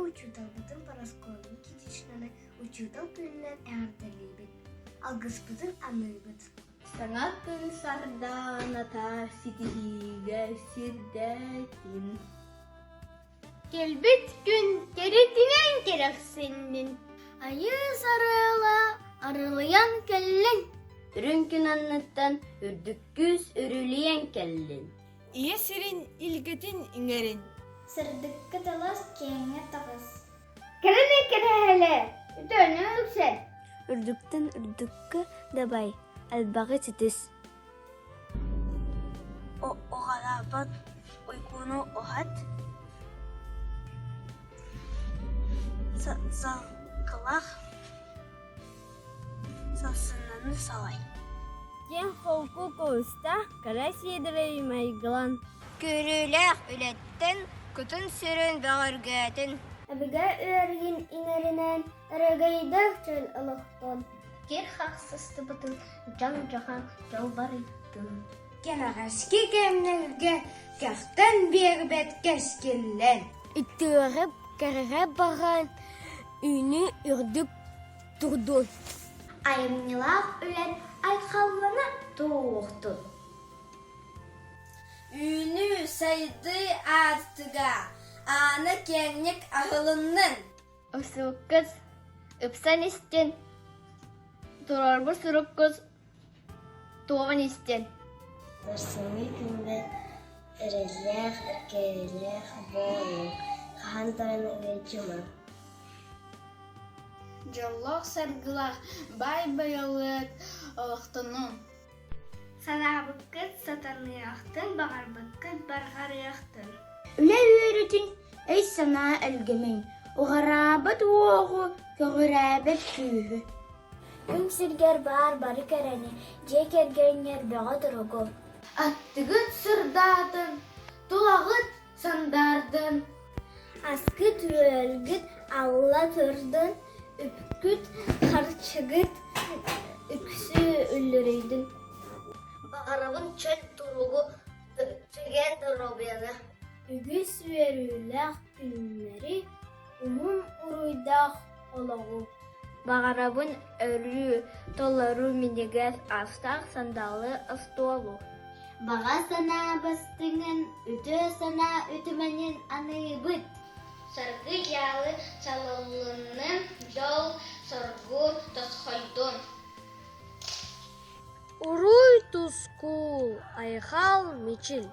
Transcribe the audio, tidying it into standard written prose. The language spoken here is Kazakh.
учутал бутын Парасковья Никитичнаны учутал күннен әғіртелейбет. Алгыспытын аныбыт. Саңа күн сарданата ситихиге сирдәтин. Келбет күн керетинен керексеннин. Айы сарыла арылыян кәллен. Үрін күн аннаттан үрдік күз үріліен кәллин. Ие сирин илгетин иңерин. Сырдыкка талас кеңе тағыз. Керене кереле, үтөне үксен. Үрдүктен үрдүккө дабай, албагы титис. Оғалабат ойкуну охат. Залкылах сасынаны салай. Ген холку коуста, карас едірей майгылан. Көріләк үлеттен, күтін сүрін бағыргәтін. Әбіге өргін инерінен әрігейдік чөл ұлықтын. Кер хақсысты бұтын жан-жахан жалбар иттін. Керағашки кәмнерге кәқтен бербет кәшкеллән. Иттіріп кәріге баған үйні үрдік тұрды. Айымнылақ үлен айқаллана туықтын. Үйні сайды артыға, аны кәнек ағылынның. Үсіп қыз, үпсан істен, тұрарбы сұрып қыз, туған істен. Нұрсыңы күнді ірелек, әркелек болу. Қағантарын өйчімі. Жоллық сәргілақ, бай-байлық ұқтының. Санабы кыт сатаны ақтын, бағарбы кыт барғары ақтын. Үле үйретін әй сана әлгімін. Оғарабыт оғы, көгірәбет күйі. Үң сіргер бар-бары кәрәне, жек ергенер бәға тұрығы. Аттығыт сұрдадың, тұлағыт сандардың. Аскыт өлгіт алла тұрдың, үпкіт қарчығыт үксі үлірейдің. Бағарабын чөл тұруғы түген тұрабияны. Үгіс веріләқ күнлері ұмым ұруйдақ олығы. Бағарабын өрі толару менегәс астақ сандалы астуалу. Баға сана бастыңын, үті сана үтіменен анайбыт. Саргы ялы салалының жол соргу тосхойдун. Уруй тускул, айхал мечил.